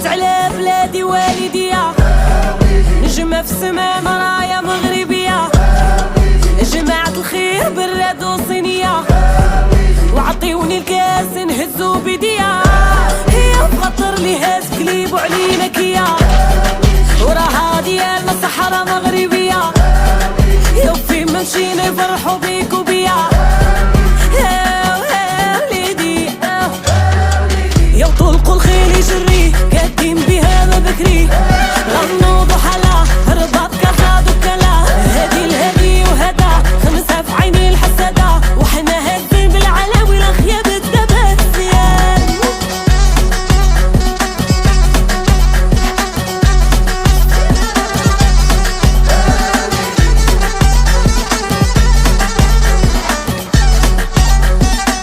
على بلادي والديا، نجمة في السما مرايا مغربية، جماعة الخير براد وصينية، وعطيوني الكاس نهزو بيديا، هي بخطر لي هاز كليب وعلينا كيا، وراها ديالنا صحراء مغربية، يا وفين ما مشينا يفرحوا بيك